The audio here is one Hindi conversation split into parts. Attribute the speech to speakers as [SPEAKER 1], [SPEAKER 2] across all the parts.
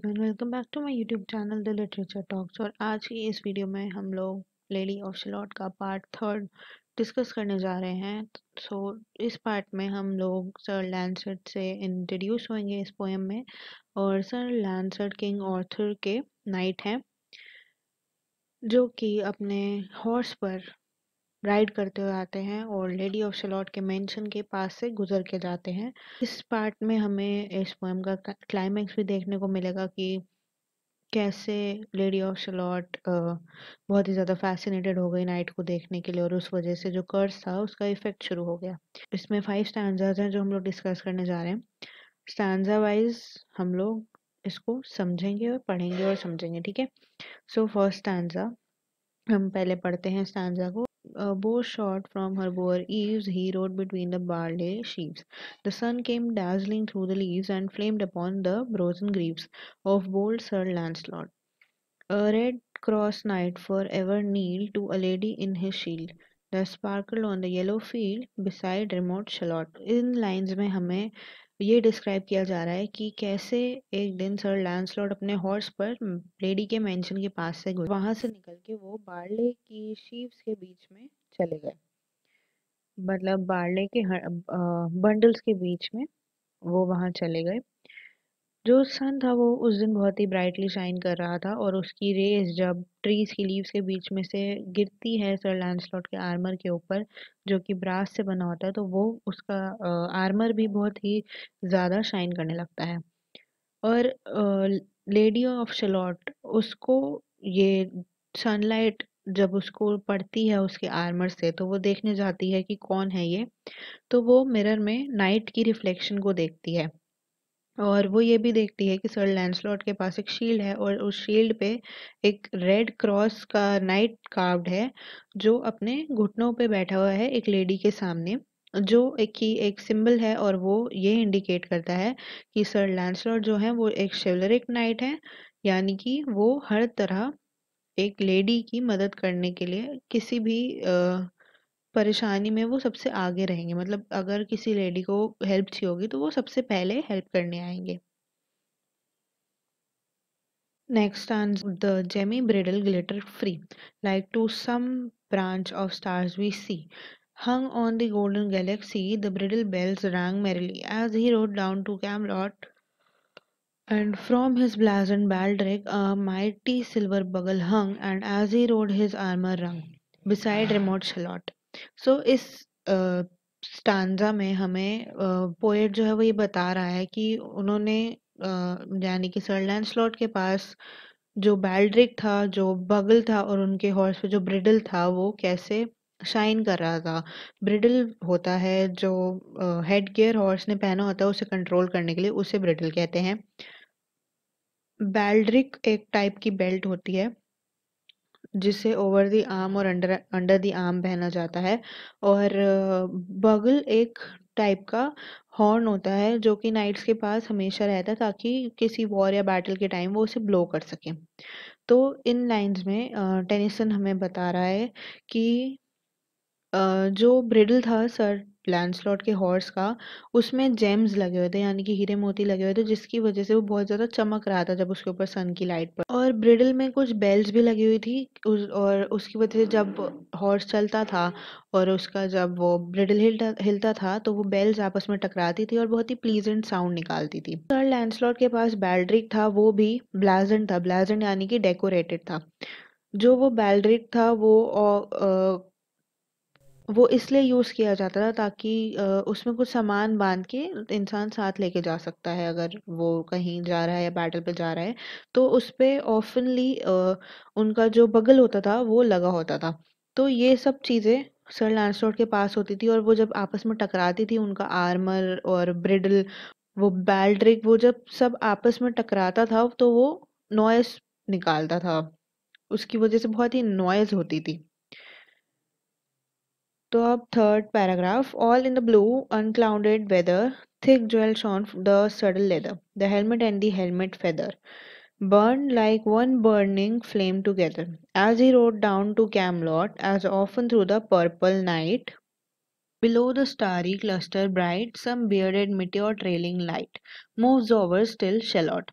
[SPEAKER 1] Everyone, welcome back to my YouTube channel the literature talks. और आज की इस वीडियो में हम लोग लेडी ऑफ शैलोट का पार्ट थर्ड डिस्कस करने जा रहे हैं। सो इस पार्ट में हम लोग सर लैंसर्ट से इंट्रोड्यूस होंगे इस पोएम में। और सर लैंसर्ट किंग आर्थर के नाइट हैं जो कि अपने हॉर्स पर राइड करते हुए आते हैं और लेडी ऑफ शैलोट के मेंशन के पास से गुजर के जाते हैं। इस पार्ट में हमें इस पोएम का क्लाइमैक्स भी देखने को मिलेगा कि कैसे लेडी ऑफ शैलोट बहुत ही ज़्यादा फैसिनेटेड हो गई नाइट को देखने के लिए, और उस वजह से जो कर्स था उसका इफेक्ट शुरू हो गया। इसमें 5 स्टैंजाज हैं जो हम लोग डिस्कस करने जा रहे हैं। स्टैंजा वाइज हम लोग इसको समझेंगे और पढ़ेंगे और समझेंगे, ठीक है। सो फर्स्ट स्टैंजा हम पहले पढ़ते हैं स्टैंजा को। A bow shot from her bower eaves, he rode between the barley sheaves. The sun came dazzling through the leaves and flamed upon the brazen greaves of bold Sir Lancelot. A red cross knight forever kneeled to a lady in his shield. The sparkled on the yellow field beside remote Shalott. In lines में हमें ये डिस्क्राइब किया जा रहा है कि कैसे एक दिन सर लैंसलॉट अपने हॉर्स पर लेडी के मेंशन के पास से गुजरे। वहां से निकल के वो बार्ले की शीव्स के बीच में चले गए, मतलब बार्ले के बंडल्स के बीच में वो वहां चले गए। जो सन था वो उस दिन बहुत ही ब्राइटली शाइन कर रहा था, और उसकी रेज जब ट्रीज की लीव्स के बीच में से गिरती है सर लैंसलॉट के आर्मर के ऊपर जो कि ब्रास से बना होता है, तो वो उसका आर्मर भी बहुत ही ज़्यादा शाइन करने लगता है। और लेडी ऑफ शैलोट उसको ये सनलाइट जब उसको पड़ती है उसके आर्मर से, तो वो देखने जाती है कि कौन है ये। तो वो मिरर में नाइट की रिफ्लेक्शन को देखती है, और वो ये भी देखती है कि सर लैंसलॉट के पास एक शील्ड है और उस शील्ड पे एक रेड क्रॉस का नाइट कार्व्ड है जो अपने घुटनों पे बैठा हुआ है एक लेडी के सामने, जो एक सिंबल है। और वो ये इंडिकेट करता है कि सर लैंसलॉट जो है वो एक शिवलरिक नाइट है, यानी कि वो हर तरह एक लेडी की मदद करने के लिए किसी भी परेशानी में वो सबसे आगे रहेंगे। मतलब अगर किसी लेडी को हेल्प चाहिए होगी तो वो सबसे पहले हेल्प करने आएंगे। Next on the gemmy bridle glittered free, like to some branch of stars we see. Hung on the golden galaxy, the bridle bells rang merrily as he rode down to Camelot, and from his blazoned baldric a mighty silver bugle hung, and as he rode his armor rung beside remote Shalott. So इस स्टांजा में हमें पोएट जो है वो ये बता रहा है कि उन्होंने यानी कि सर लैंसलॉट के पास जो बैल्ड्रिक था, जो बगल था, और उनके हॉर्स पे जो ब्रिडल था वो कैसे शाइन कर रहा था। ब्रिडल होता है जो हेड गियर हॉर्स ने पहना होता है उसे कंट्रोल करने के लिए, उसे ब्रिडल कहते हैं। बैल्ड्रिक एक टाइप की बेल्ट होती है जिसे ओवर द आर्म और अंडर अंडर द आर्म पहना जाता है। और बगल एक टाइप का हॉर्न होता है जो कि नाइट्स के पास हमेशा रहता है ताकि किसी वॉर या बैटल के टाइम वो उसे ब्लो कर सके। तो इन लाइंस में टेनिसन हमें बता रहा है कि जो ब्रिडल था सर लैंसलॉट के हॉर्स का, उसमें जेम्स लगे हुए थे, यानी कि हीरे मोती लगे हुए थे, जिसकी वजह से वो बहुत ज़्यादा चमक रहा था जब उसके ऊपर सन की लाइट पर। और ब्रिडल में कुछ बेल्स भी लगी हुई थी और उसकी वजह से जब हॉर्स चलता था और उसका जब वो ब्रिडल हिलता हिलता था तो वो बेल्स आपस में टकराती थी और बहुत ही प्लीजेंट साउंड निकालती थी। सर लैंसलॉट के पास बैल्ड्रिक था, वो भी ब्लाजन था, ब्लाजन यानी कि डेकोरेटेड था। जो वो बैल्ड्रिक था वो इसलिए यूज़ किया जाता था ताकि उसमें कुछ सामान बांध के इंसान साथ लेके जा सकता है अगर वो कहीं जा रहा है या बैटल पे जा रहा है। तो उस पे ऑफनली उनका जो बगल होता था वो लगा होता था। तो ये सब चीज़ें सर लैंसलॉट के पास होती थी, और वो जब आपस में टकराती थी उनका आर्मर और ब्रिडल, वो बैल्ड्रिक, वो जब सब आपस में टकराता था तो वो नॉइस निकालता था, उसकी वजह से बहुत ही नॉइज होती थी। तो अब third paragraph. All in the blue unclouded weather, thick jewel shone the saddle leather, the helmet and the helmet feather burned like one burning flame together as he rode down to Camelot, as often through the purple night. Below the starry cluster bright, some bearded meteor trailing light moves over still Shalott.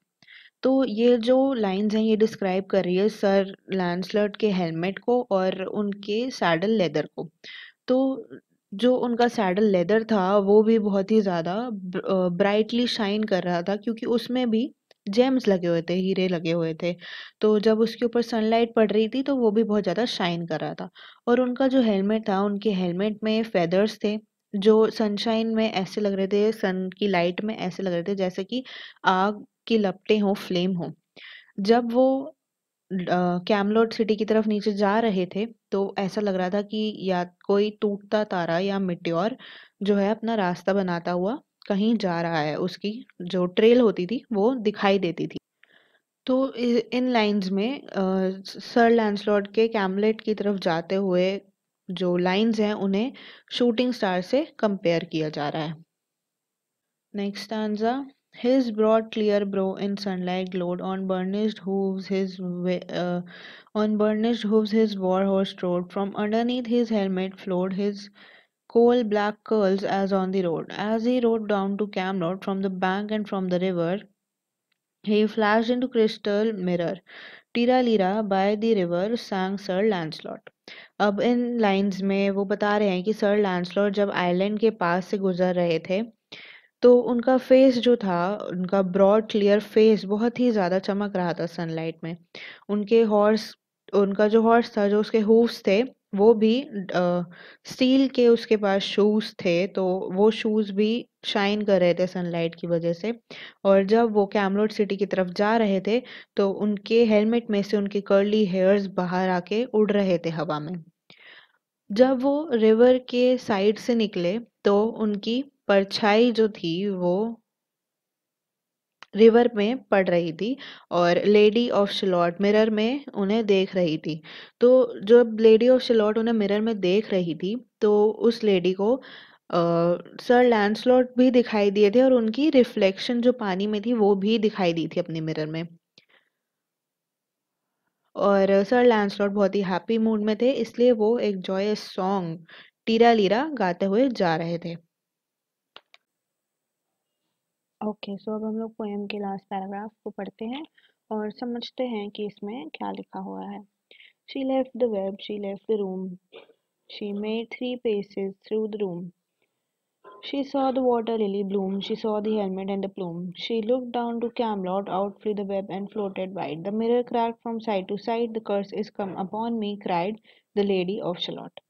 [SPEAKER 1] तो ये जो लाइंस हैं ये डिस्क्राइब कर रही है सर लैंसलॉट के हेलमेट को और उनके सैडल लेदर को। तो जो उनका सैडल लेदर था वो भी बहुत ही ज़्यादा ब्राइटली शाइन कर रहा था, क्योंकि उसमें भी जेम्स लगे हुए थे, हीरे लगे हुए थे। तो जब उसके ऊपर सनलाइट पड़ रही थी तो वो भी बहुत ज़्यादा शाइन कर रहा था। और उनका जो हेलमेट था, उनके हेलमेट में फेदर्स थे जो सनशाइन में ऐसे लग रहे थे, सन की लाइट में ऐसे लग रहे थे जैसे कि आग की लपटें हों, फ्लेम हो। जब वो कैमलोट सिटी की तरफ नीचे जा रहे थे तो ऐसा लग रहा था कि या कोई टूटता तारा या मिट्योर जो है अपना रास्ता बनाता हुआ कहीं जा रहा है, उसकी जो ट्रेल होती थी वो दिखाई देती थी। तो इन लाइंस में सर लैंसलॉट के कैमलेट की तरफ जाते हुए जो लाइंस हैं उन्हें शूटिंग स्टार से कंपेयर किया जा रहा है। Next stanza. His broad clear brow in sunlight glowed on burnished hooves. On burnished hooves his war horse strode. From underneath his helmet flowed his coal black curls as on the road. As he rode down to Camelot from the bank and from the river, he flashed into crystal mirror. Tira Lira by the river sang Sir Lancelot. अब इन लाइंस में वो बता रहे हैं कि सर लैंसलॉट जब आइलैंड के पास से गुजर रहे थे तो उनका फेस जो था, उनका ब्रॉड क्लियर फेस बहुत ही ज़्यादा चमक रहा था सनलाइट में। उनके हॉर्स उनका जो हॉर्स था, जो उसके हूव्स थे, वो भी स्टील के उसके पास शूज़ थे, तो वो शूज़ भी शाइन कर रहे थे सनलाइट की वजह से। और जब वो कैमलोट सिटी की तरफ जा रहे थे, तो उनके हेलमेट में से उनके कर्ली हेयर्स बाहर आके उड़ रहे थे हवा में। जब वो रिवर के साइड से निकले तो उनकी परछाई जो थी वो रिवर में पड़ रही थी और लेडी ऑफ शिलॉट मिरर में उन्हें देख रही थी। तो जब लेडी ऑफ शिलॉट उन्हें मिरर में देख रही थी तो उस लेडी को सर लैंसलॉट भी दिखाई दिए थे और उनकी रिफ्लेक्शन जो पानी में थी वो भी दिखाई दी थी अपने मिरर में। और सर लैंसलॉट बहुत ही हैप्पी मूड में थे, इसलिए वो एक जॉयस सॉन्ग टीरा लीरा गाते हुए जा रहे थे। ओके, सो अब हम लोग पोएम के लास्ट पैराग्राफ को पढ़ते हैं और समझते हैं कि इसमें क्या लिखा हुआ है। She left the web, she left the room. She made 3 paces through the room. She saw the water lily bloom, she saw the helmet and the plume. She looked down to Camelot, out flew the web and floated wide. The mirror cracked from side to side, the curse is come upon me, cried the Lady of Shalott.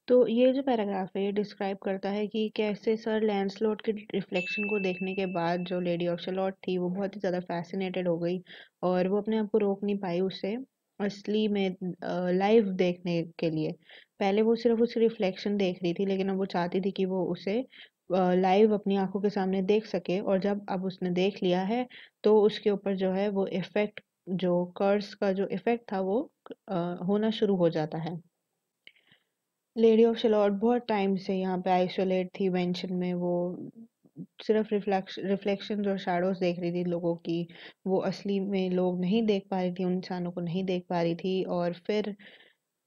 [SPEAKER 1] तो ये जो पैराग्राफ है ये डिस्क्राइब करता है कि कैसे सर लैंसलॉट के रिफ्लेक्शन को देखने के बाद जो लेडी ऑफ शलॉट थी वो बहुत ही ज़्यादा फैसिनेटेड हो गई और वो अपने आप को रोक नहीं पाई उसे असली में लाइव देखने के लिए। पहले वो सिर्फ उसकी रिफ्लेक्शन देख रही थी, लेकिन अब वो चाहती थी कि वो उसे लाइव अपनी आंखों के सामने देख सके। और जब अब उसने देख लिया है तो उसके ऊपर जो है वो इफ़ेक्ट, जो कर्स का जो इफ़ेक्ट था वो होना शुरू हो जाता है। लेडी ऑफ शैलोट बहुत टाइम से यहाँ पे आइसोलेट थी मेंशन में। वो सिर्फ रिफ्लेक्शंस और शैडोज देख रही थी लोगों की। वो असली में लोग नहीं देख पा रही थी, उन इंसानों को नहीं देख पा रही थी। और फिर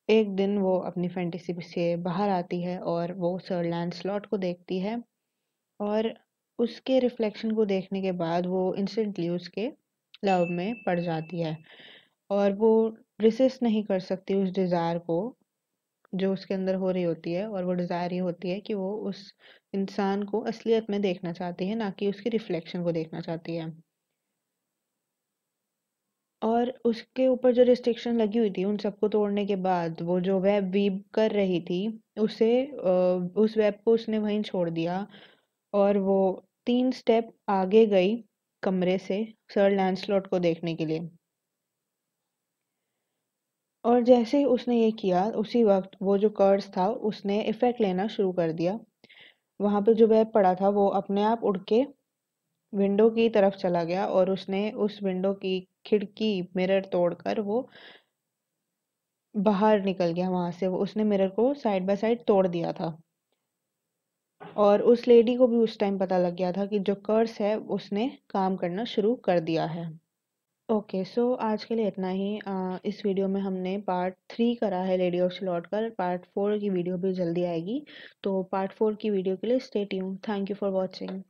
[SPEAKER 1] एक दिन वो अपनी फैंटेसी से बाहर आती है और वो सर लैंसलॉट को देखती है और उसके रिफ्लेक्शन को देखने के बाद वो इंस्टेंटली उसके लव में पड़ जाती है और वो रिसिस्ट नहीं कर सकती उस डिज़ायर को जो उसके अंदर हो रही होती है। और वो डिज़ायर ये होती है कि वो उस इंसान को असलियत में देखना चाहती है, ना कि उसकी रिफ्लेक्शन को देखना चाहती है। और उसके ऊपर जो रिस्ट्रिक्शन लगी हुई थी उन सबको तोड़ने के बाद वो जो वेब वीव कर रही थी उसे उस वेब को उसने वहीं छोड़ दिया और वो 3 स्टेप आगे गई कमरे से सर लैंसलॉट को देखने के लिए। और जैसे ही उसने ये किया उसी वक्त वो जो कर्स था उसने इफेक्ट लेना शुरू कर दिया। वहां पे जो वेब पड़ा था वो अपने आप उड़ के विंडो की तरफ चला गया और उसने उस विंडो की खिड़की मिरर तोड़कर वो बाहर निकल गया वहां से। वो उसने मिरर को साइड बाय साइड तोड़ दिया था और उस लेडी को भी उस टाइम पता लग गया था कि जो कर्स है उसने काम करना शुरू कर दिया है। ओके, सो आज के लिए इतना ही। इस वीडियो में हमने पार्ट 3 करा है लेडी ऑफ शलॉट का। पार्ट 4 की वीडियो भी जल्दी आएगी, तो पार्ट 4 की वीडियो के लिए stay tuned. Thank you for watching.